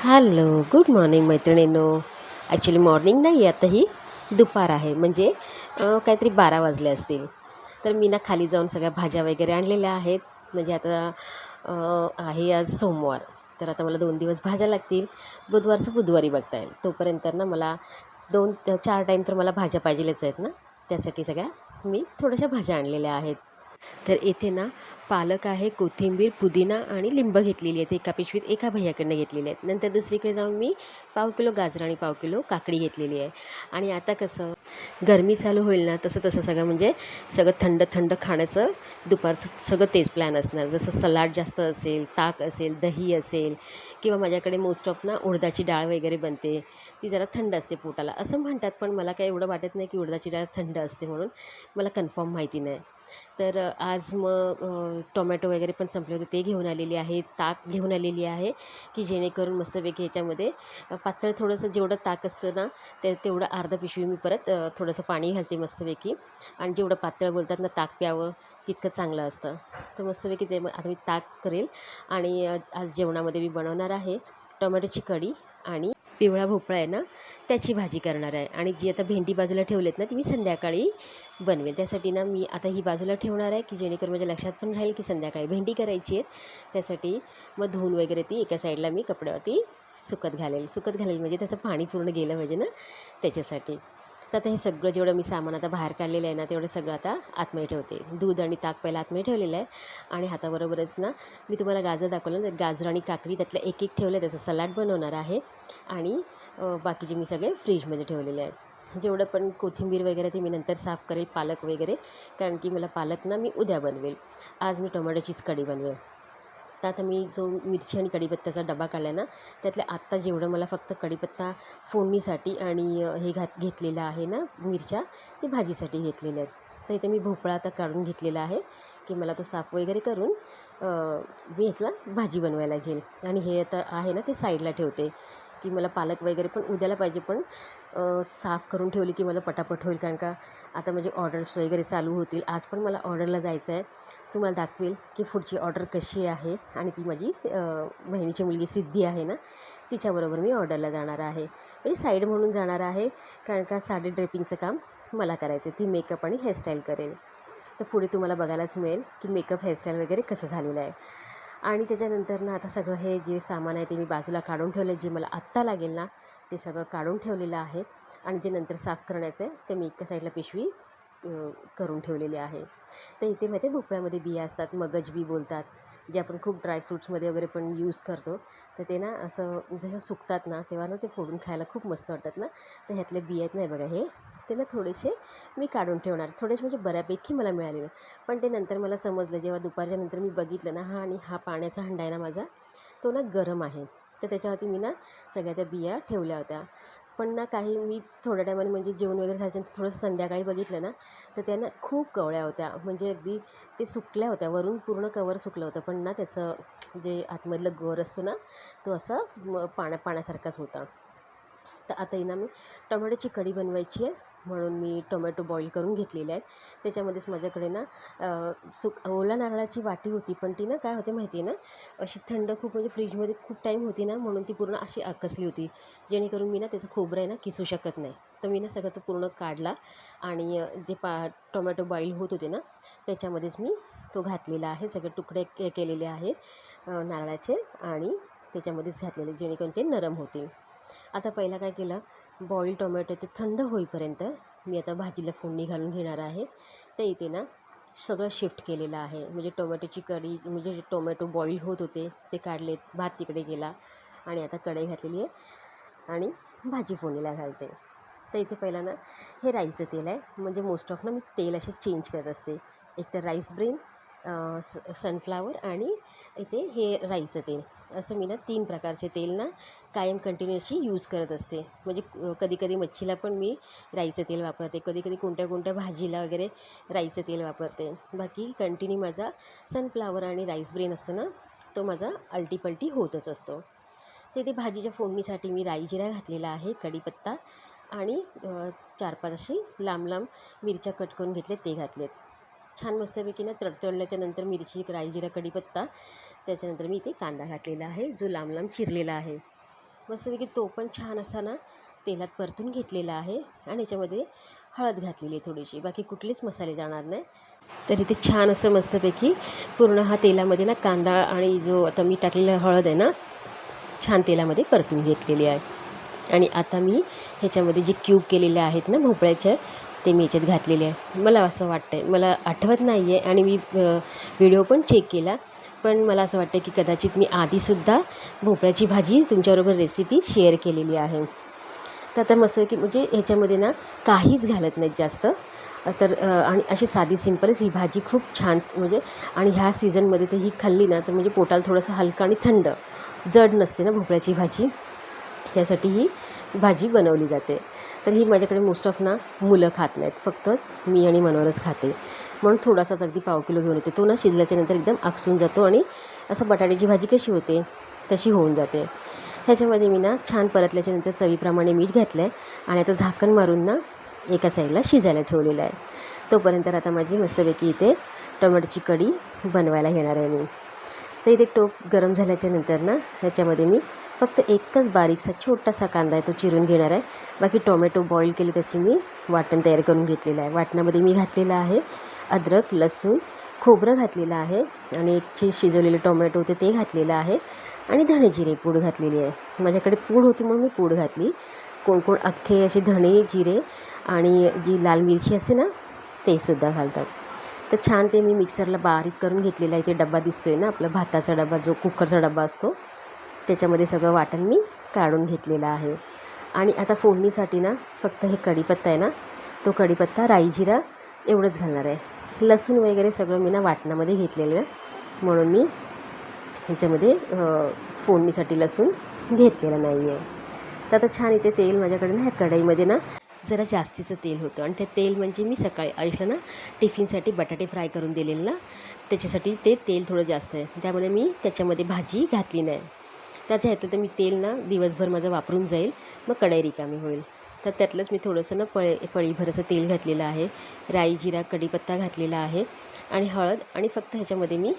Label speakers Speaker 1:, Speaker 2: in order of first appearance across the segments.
Speaker 1: Hello, good morning मैत्रिणींनो. Actually morning नाही आहे, आता ही दुपार आहे. म्हणजे काहीतरी 12 वाजले असतील. तर मी ना खाली जाऊन सगळ्या भाज्या वगैरे आणलेल्या आहेत. म्हणजे आता आहे आज सोमवार. तर आता मला 2 दिवस भाज्या लागतील. बुधवारचं बुधवारी बघता येईल. तोपर्यंत ना मला 2-4 टाईम तर मला भाज्या पाहिजेलच आहेत ना. त्यासाठी सगळ्या मी थोड्याशा भाज्या आणलेल्या आहेत. तर इथे ना पालक आहे, कोथिंबीर, पुदिना आणि लिंब घेतलेली आहेत. एका पिशवीत एका भैय्याकडनं घेतलेली आहेत. नंतर दुसरीकडे जाऊन मी पाव किलो गाजर आणि पाव किलो काकडी घेतलेली आहे. आणि आता कसं गरमी चालू होईल ना, तसं तसं सगळं म्हणजे सगळं थंड थंड खाण्याचं दुपारचं सगळं तेच प्लॅन असणार. जसं सलाड जास्त असेल, ताक असेल, दही असेल किंवा माझ्याकडे मोस्ट ऑफ ना उडदाची डाळ वगैरे बनते. ती जरा थंड असते पोटाला असं म्हणतात, पण मला काही एवढं वाटत नाही की उडदाची डाळ थंड असते म्हणून. मला कन्फर्म माहिती नाही. तर आज मग टोमॅटो वगैरे पण संपले होते, ते घेऊन आलेली आहे. ताक घेऊन आलेली आहे की जेणेकरून मस्तपैकी ह्याच्यामध्ये पातळ थोडंसं जेवढं ताक असतं ना तेवढं अर्धा पिशवी मी परत थोडंसं पाणी घालते मस्तपैकी. आणि जेवढं पातळ बोलतात ना ताक प्यावं तितकं चांगलं असतं. तर मस्तपैकी ते आता मी ताक करेल. आणि आज जेवणामध्ये मी बनवणार आहे टोमॅटोची कढी आणि पिवळा भोपळा आहे ना त्याची भाजी करणार आहे. आणि जी आता भेंडी बाजूला ठेवलेत ना ती मी संध्याकाळी बनवेल. त्यासाठी ना मी आता ही बाजूला ठेवणार आहे की जेणेकरून माझ्या लक्षात पण राहील की संध्याकाळी भेंडी करायची आहे. त्यासाठी मग धुवून वगैरे ती एका साईडला मी कपड्यावरती सुकत घालेल म्हणजे त्याचं पाणी पूर्ण गेलं पाहिजे ना त्याच्यासाठी. तर आता हे सगळं जेवढं मी सामान आता बाहेर काढलेलं आहे ना तेवढं सगळं आता आतमध्ये ठेवते. दूध आणि ताक पहिला आतमध्ये ठेवलेलं आहे. आणि हाताबरोबरच ना मी तुम्हाला गाजर दाखवलं ना, गाजर आणि काकडी त्यातलं एक एक ठेवलं, त्याचं सलाड बनवणार आहे. आणि बाकीचे मी सगळे फ्रीजमध्ये ठेवलेले आहेत. जेवढं पण कोथिंबीर वगैरे ते मी नंतर साफ करेल, पालक वगैरे, कारण की मला पालक ना मी उद्या बनवेल. आज मी टोमॅटोचीच कढी बनवेल. तर आता मी जो मिरची आणि कढीपत्त्याचा डबा काढला आहे ना त्यातलं आत्ता जेवढं मला फक्त कढीपत्ता फोडणीसाठी आणि हे घेतलेलं आहे ना मिरच्या, ते भाजीसाठी घेतलेल्या आहेत. तर इथे मी भोपळा आता काढून घेतलेला आहे की मला तो साफ वगैरे करून मी इथला भाजी बनवायला घेईल. आणि हे आता आहे ना ते साईडला ठेवते की मला पालक वगैरे पण उद्याला पाहिजे, पण साफ करून ठेवली की मला पटापट होईल. कारण का आता माझे ऑर्डर्स वगैरे चालू होतील. आज पण मला ऑर्डरला जायचं आहे. तुम्हाला दाखवेल की पुढची ऑर्डर कशी आहे. आणि ती माझी बहिणीची मुलगी सिद्धी आहे ना तिच्याबरोबर मी ऑर्डरला जाणार आहे. म्हणजे साईड म्हणून जाणार आहे, कारण का साडी ड्रेपिंगचं काम मला करायचं आहे. ती मेकअप आणि हेअरस्टाईल करेल. तर पुढे तुम्हाला बघायलाच मिळेल की मेकअप हेअरस्टाईल वगैरे कसं झालेलं आहे. आणि त्याच्यानंतर ना आता सगळं हे जे सामान आहे ते मी बाजूला काढून ठेवलं आहे. जे मला आत्ता लागेल ना ते सगळं काढून ठेवलेलं आहे. आणि जे नंतर साफ करण्याचं आहे ते मी एका साईडला पिशवी करून ठेवलेली आहे. तर इथे माहिती आहे भोपळ्यामध्ये बिया असतात, मगज बी बोलतात, जे आपण खूप ड्रायफ्रूट्समध्ये वगैरे पण यूज करतो. तर ते ना असं जसं सुकतात ना तेव्हा ना ते फोडून खायला खूप मस्त वाटतात ना. तर ह्यातले बिया आहेत नाही बघा हे, ते ना थोडेसे मी काढून ठेवणार. थोडेसे म्हणजे बऱ्यापैकी मला मिळालेले. पण ते नंतर मला समजलं जेव्हा दुपारच्या नंतर मी बघितलं ना आणि हा पाण्याचा हंडा आहे ना माझा तो ना गरम आहे. तर त्याच्यावरती मी ना सगळ्या त्या बिया ठेवल्या होत्या. पण ना काही मी थोड्या टायमाने म्हणजे जेवण वगैरे झाल्यानंतर थोडंसं संध्याकाळी बघितलं ना तर त्या ना खूप कवळ्या होत्या. म्हणजे अगदी ते सुकल्या होत्या, वरून पूर्ण कवर सुकलं होतं, पण ना त्याचं जे आतमधलं गर असतो ना तो असा पाण्यासारखाच होता. तर आता ना मी टोमॅटोची कढी बनवायची आहे म्हणून मी टोमॅटो बॉईल करून घेतलेले आहेत. त्याच्यामध्येच माझ्याकडे ना ओला नारळाची वाटी होती, पण ती ना काय होते माहिती आहे ना अशी थंड खूप, म्हणजे फ्रीजमध्ये खूप टाईम होती ना म्हणून ती पूर्ण अशी आकसली होती. जेणेकरून मी ना त्याचं खोबरं आहे ना किसू शकत नाही. तर मी ना सगळं तो पूर्ण काढला आणि जे टोमॅटो बॉईल होत होते ना त्याच्यामध्येच मी तो घातलेला आहे. सगळे तुकडे केलेले आहेत नारळाचे आणि त्याच्यामध्येच घातलेले जेणेकरून ते नरम होतील. आता पहिला काय केलं, बॉईल टोमॅटो ते थंड होईपर्यंत मी आता भाजीला फोडणी घालून घेणार आहे. तर इथे ना सगळं शिफ्ट केलेलं आहे. म्हणजे टोमॅटोची कढी, म्हणजे जे टोमॅटो बॉईल होत होते ते काढलेत, भात तिकडे गेला आणि आता कढई घातलेली आहे आणि भाजी फोडणीला घालते. तर इथे पहिला ना हे राईचं तेल आहे. म्हणजे मोस्ट ऑफ ना मी तेल असे चेंज करत असते. एक तर राईस ब्रेन, सनफ्लावर आणि इथे हे राईचं तेल, असं मी ना 3 प्रकारचे तेल ना कायम कंटिन्युअसली यूज करत असते. म्हणजे कधी कधी मच्छीला पण मी राईचं तेल वापरते, कधी कधी कोणत्या कोणत्या भाजीला वगैरे राईचं तेल वापरते. बाकी कंटिन्यू माझा सनफ्लावर आणि राईस ब्रेन असतो ना तो माझा अल्टीपल्टी होतच असतो. तर इथे भाजीच्या फोडणीसाठी मी राई जिरा घातलेला आहे, कढीपत्ता आणि 4-5 अशी लांब लांब मिरच्या कट करून घेतलेत ते घातलेत. छान मस्तपैकी ना तडतडल्याच्या नंतर मिरची, राई जिरा, कढीपत्ता, त्याच्यानंतर मी इथे कांदा घातलेला आहे जो लांब लांब चिरलेला आहे. मस्तपैकी तो पण छान असा ना तेलात परतून घेतलेला आहे आणि याच्यामध्ये हळद घातलेली आहे थोडीशी, बाकी कुठलेच मसाले जाणार नाही. तर इथे छान असं मस्तपैकी पूर्ण हा तेलामध्ये ना कांदा आणि जो आता मी टाकलेला हळद आहे ना छान तेलामध्ये परतून घेतलेली आहे. आणि आता मी ह्याच्यामध्ये जे क्यूब केलेले आहेत ना भोपळ्याचे ते मी याच्यात घातलेले आहे. मला असं वाटतं आहे, मला आठवत नाही आहे आणि मी व्हिडिओ पण चेक केला, पण मला असं वाटतं की कदाचित मी आधीसुद्धा भोपळ्याची भाजी तुमच्याबरोबर रेसिपी शेअर केलेली आहे. तर आता मस्तपैकी म्हणजे ह्याच्यामध्ये ना काहीच घालत नाहीत जास्त. तर आणि अशी साधी सिंपलच ही भाजी खूप छान म्हणजे आणि ह्या सीझनमध्ये तर ही खाल्ली ना तर म्हणजे पोटाला थोडंसं हलकं आणि थंड, जड नसते ना भोपळ्याची भाजी, त्यासाठी ही भाजी बनवली जाते. तर ही माझ्याकडे मोस्ट ऑफ ना मुलं खात नाहीत, फक्तच मी आणि मनोहरच खाते. म्हणून थोडासाच अगदी पाव किलो घेऊन येते. तो ना शिजल्याच्यानंतर एकदम आकसून जातो आणि असं बटाट्याची भाजी कशी होते तशी होऊन जाते. ह्याच्यामध्ये मी ना छान परतल्याच्यानंतर चवीप्रमाणे मीठ घातलं आहे आणि आता झाकण मारून ना एका साईडला शिजायला ठेवलेलं आहे. तोपर्यंत आता माझी मस्तपैकी इथे टोमॅटोची कढी बनवायला घेणार आहे मी. तर इथे टोप गरम झाल्याच्यानंतर ना ह्याच्यामध्ये मी फक्त एकच बारीकसा छोटासा कांदा आहे तो चिरून घेणार आहे. बाकी टोमॅटो बॉईल केले त्याची मी वाटण तयार करून घेतलेलं आहे. वाटणामध्ये मी घातलेलं आहे अद्रक, लसूण, खोबरं घातलेलं आहे आणि जे शिजवलेले टोमॅटो होते ते घातलेलं आहे आणि धणे जिरे पूड घातलेली आहे. माझ्याकडे पूड होती म्हणून मी पूड घातली. कोण कोण अख्खे असे धणे जिरे आणि जी लाल मिरची असते ना ते सुद्धा घालतात. तर छान ते मी मिक्सरला बारीक करून घेतलेला आहे. ते डबा दिसतोय ना आपला भाताचा डबा, जो कुकरचा डबा असतो, त्याच्यामध्ये सगळं वाटण मी काढून घेतलेलं आहे. आणि आता फोडणीसाठी ना फक्त हे कढीपत्ता आहे ना तो कढीपत्ता, राई, जिरा एवढंच घालणार आहे. लसूण वगैरे सगळं मी ना वाटणामध्ये घेतलेलं आहे, म्हणून मी ह्याच्यामध्ये फोडणीसाठी लसूण घेतलेलं नाही आहे. तर आता छान इथे तेल माझ्याकडे ना ह्या कढईमध्ये ना जरा जास्तीचं तेल होतं आणि ते तेल म्हणजे मी सकाळी आयुषला ना टिफिनसाठी बटाटे फ्राय करून दिलेले ना, त्याच्यासाठी ते तेल थोडं जास्त आहे, त्यामुळे मी त्याच्यामध्ये भाजी घातली नाही. त्याच्या ह्यातलं तर मी तेल ना दिवसभर माझं वापरून जाईल, मग कढई रिकामी होईल. तर त्यातलंच मी थोडंसं ना पळीभर असं तेल घातलेलं आहे, राई, जिरा, कढीपत्ता घातलेला आहे आणि हळद आणि फक्त ह्याच्यामध्ये मी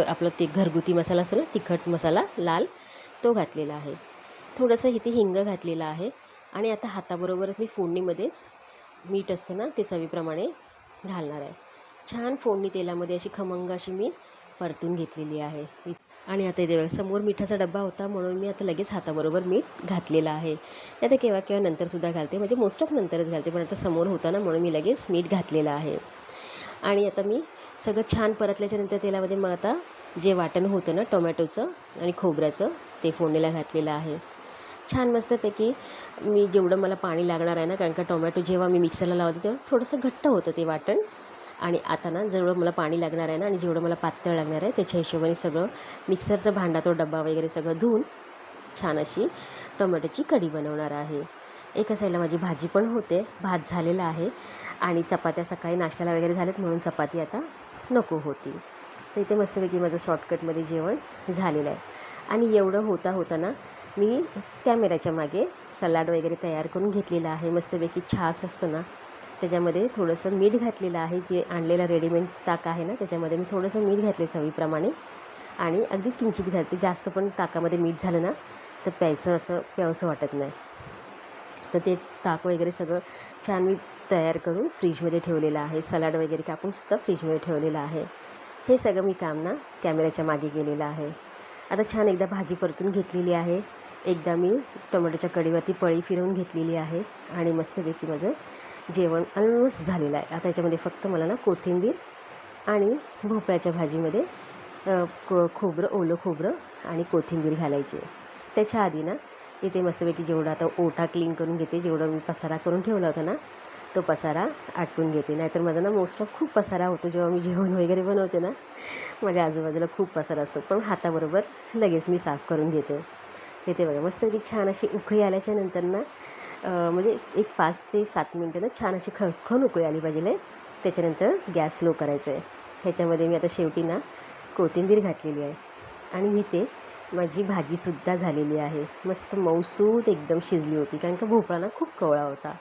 Speaker 1: आपलं ते घरगुती मसाला असतो ना तिखट मसाला लाल, तो घातलेला आहे. थोडंसं इथे हिंग घातलेलं आहे आणि आता हाताबरोबर मी फोडणीमध्येच मीठ असतं ना ते चवीप्रमाणे घालणार आहे. छान फोडणी तेलामध्ये अशी खमंग अशी मी परतून घेतलेली आहे. आणि आता इथे बघा समोर मिठाचा डब्बा होता म्हणून मी आता लगेच हाताबरोबर मीठ घातलेलं आहे. आता केव्हा केव्हा नंतरसुद्धा घालते, म्हणजे मोस्ट ऑफ नंतरच घालते, पण आता समोर होता ना म्हणून मी लगेच मीठ घातलेलं आहे. आणि आता मी सगळं छान परतल्याच्यानंतर तेलामध्ये मग आता जे वाटण होतं ना टोमॅटोचं आणि खोबऱ्याचं ते फोडणीला घातलेलं आहे. छान मस्तपैकी मी जेवढं मला पाणी लागणार आहे ना, कारण का टोमॅटो जेव्हा मी मिक्सरला लावते तेव्हा थोडंसं घट्ट होतं ते वाटण. आणि आता ना जेवढं मला पाणी लागणार आहे ना आणि जेवढं मला पातळ लागणार आहे त्याच्या हिशोबाने सगळं मिक्सरचा भांडा, तो डब्बा वगैरे सगळं धुवून छान अशी टोमॅटोची कढी बनवणार आहे. एका साईडला माझी भाजी पण होते, भात झालेला आहे आणि चपात्या सकाळी नाश्त्याला वगैरे झालेत म्हणून चपाती आता नको होती. तर इथे मस्तपैकी माझं शॉर्टकटमध्ये जेवण झालेलं आहे. आणि एवढं होता ना मी कॅमेऱ्याच्या मागे सलाड वगैरे तयार करून घेतलेला आहे. मस्तपैकी छास असतं ना त्याच्यामध्ये थोडंसं मीठ घातलेलं आहे, जे आणलेलं रेडीमेड ताक आहे ना त्याच्यामध्ये मी थोडंसं मीठ घातले चवीप्रमाणे आणि अगदी किंचित घालते. जास्त पण ताकामध्ये मीठ झालं ना तर प्यावंसं वाटत नाही. तर ते ताक वगैरे सगळं छान मी तयार करून फ्रीजमध्ये ठेवलेलं आहे. सलाड वगैरे कापूनसुद्धा फ्रीजमध्ये ठेवलेलं आहे. हे सगळं मी काम ना कॅमेऱ्याच्या मागे केलेलं आहे. आता छान एकदा भाजी परतून घेतलेली आहे, एकदा मी टोमॅटोच्या कढीवरती पळी फिरवून घेतलेली आहे आणि मस्तपैकी माझं जेवण ऑलमोस्ट झालेलं आहे. आता याच्यामध्ये फक्त मला ना कोथिंबीर आणि भोपळ्याच्या भाजीमध्ये ओलं खोबरं आणि कोथिंबीर घालायची. त्याच्या आधी ना इथे मस्तपैकी जेवढा आता ओटा क्लीन करून घेते, जेवढं मी पसारा करून ठेवला होता ना तो पसारा आटपून घेते. नाहीतर माझा ना मोस्ट ऑफ खूप पसारा होतो जेव्हा मी जेवण वगैरे बनवते ना, माझ्या आजूबाजूला खूप पसारा असतो, पण हाताबरोबर लगेच मी साफ करून घेते. इथे बघा मस्तपैकी छान अशी उकळी आल्याच्या नंतर ना म्हणजे एक 5 ते 7 मिनटं ना छान अशी खळखळून उकळी आली पाहिजे. त्याच्यानंतर गॅस स्लो करायचं आहे. ह्याच्यामध्ये मी आता शेवटी ना कोथिंबीर घातलेली आहे आणि इथे माझी भाजीसुद्धा झालेली आहे. मस्त मऊसूत एकदम शिजली होती, कारण का भोपळा ना खूप कवळा होता.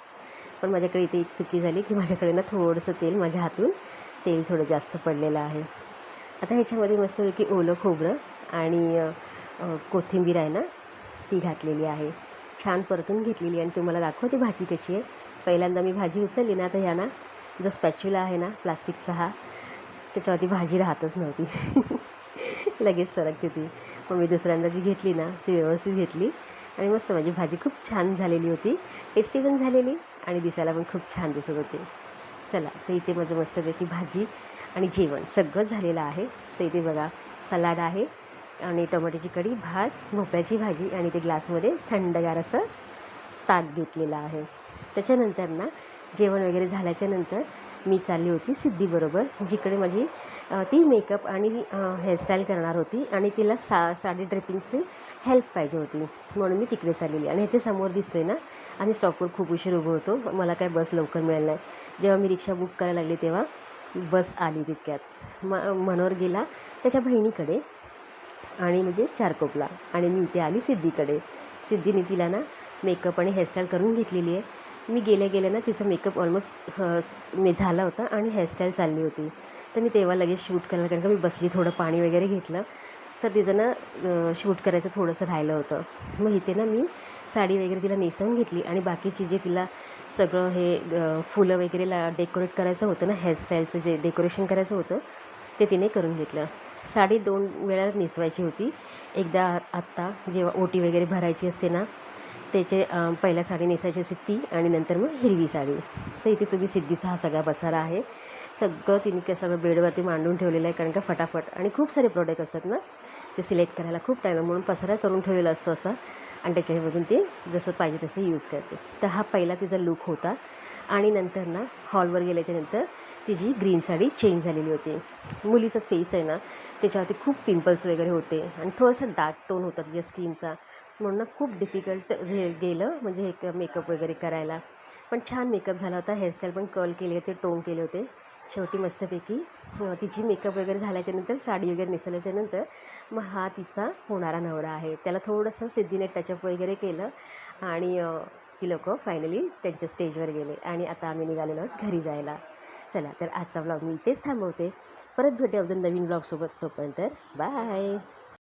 Speaker 1: पण माझ्याकडे इथे एक चुकी झाली की माझ्याकडे ना थोडंसं तेल, माझ्या हातून तेल थोडं जास्त पडलेलं आहे. आता ह्याच्यामध्ये मस्तपैकी ओलं खोबरं आणि कोथिंबीर आहे ना ती घातलेली आहे. छान परतून घेतलेली आणि तुम्हाला दाखवते भाजी कशी आहे. पहिल्यांदा मी भाजी उचलली ना, तर ह्या ना जो स्पॅच्युला आहे ना प्लास्टिकचा हा, त्याच्यावरती भाजी राहतच नव्हती. लगेच सरकते ती. मग मी दुसऱ्यांदा जी घेतली ना ती व्यवस्थित घेतली आणि मस्त माझी भाजी खूप छान झालेली होती. टेस्टी पण झालेली आणि दिसायला पण खूप छान दिसत होती. चला, तर इथे माझं मस्तपैकी भाजी आणि जेवण सगळं झालेलं आहे. तर इथे बघा सलाड आहे आणि टोमॅटोची कढी, भात, भोपळ्याची भाजी आणि ते ग्लासमध्ये थंडगार असं ताक घेतलेलं आहे. त्याच्यानंतर ना जेवण वगैरे झाल्याच्यानंतर मी चालली होती सिद्धीबरोबर, जिकडे माझी ती मेकअप आणि हेअरस्टाईल करणार होती आणि तिला साडी ड्रेपिंगची हेल्प पाहिजे होती, म्हणून मी तिकडे चाललेली. आणि इथे समोर दिसतोय ना, आम्ही स्टॉपवर खूप उशीर उभं होतो. मला काय बस लवकर मिळाली नाही. जेव्हा मी रिक्षा बुक करायला लागली तेव्हा बस आली तितक्यात. मनोहर गेला त्याच्या बहिणीकडे आणि म्हणजे चारकोपला, आणि मी इथे आली सिद्धीकडे. सिद्धीने तिला ना मेकअप आणि हेअरस्टाईल करून घेतलेली आहे. मी गेल्या ना तिचा मेकअप ऑलमोस्ट झाला होता आणि हेअरस्टाईल चालली होती. तर मी तेव्हा लगेच शूट करायला, कारण का मी बसली, थोडं पाणी वगैरे घेतलं, तर तिचं ना शूट करायचं थोडंसं राहिलं होतं. मग इथे ना मी साडी वगैरे तिला नेसवून घेतली आणि बाकीची जे तिला सगळं हे फुलं वगैरे डेकोरेट करायचं होतं ना, हेअरस्टाईलचं जे डेकोरेशन करायचं होतं ते तिने करून घेतलं. साडी 2 वेळा नेसवायची होती. एकदा आत्ता जेव्हा ओटी वगैरे भरायची असते ना, त्याचे पहिल्या साडी नेसायची असते ती, आणि नंतर मग हिरवी साडी. तर इथे तुम्ही सिद्धीचा हा सगळा पसारा आहे. सगळं तिने सगळं बेडवरती मांडून ठेवलेलं आहे, कारण का फटाफट आणि खूप सारे प्रोडक्ट असतात ना, ते सिलेक्ट करायला खूप टाईम, म्हणून पसारा करून ठेवलेलं असतं असं, आणि त्याच्यामधून ते जसं पाहिजे तसं यूज करते. तर हा पहिला तिचा लूक होता. आणि नंतर ना हॉलवर गेल्याच्यानंतर तिची ग्रीन साडी चेंज झालेली होती. मुलीचं फेस आहे ना, त्याच्यावरती खूप पिंपल्स वगैरे होते आणि थोडासा डार्क टोन होता तिच्या स्किनचा, म्हणून ना खूप डिफिकल्ट गेलं म्हणजे हे मेकअप वगैरे करायला. पण छान मेकअप झाला होता. हेअरस्टाईल पण कर्ल केले होते, टोन केले होते. शेवटी मस्तपैकी तिची मेकअप वगैरे झाल्याच्यानंतर, साडी वगैरे नेसवल्याच्यानंतर, मग हा तिचा होणारा नवरा आहे. त्याला थोडंसं सिद्धीने टचअप वगैरे केलं आणि ती लोकं फायनली त्यांच्या स्टेजवर गेले आणि आता आम्ही निघालेलो आहोत घरी जायला. चला, तर आजचा व्लॉग मी इथेच थांबवते. परत भेटूया नवीन व्लॉगसोबत. तोपर्यंत बाय.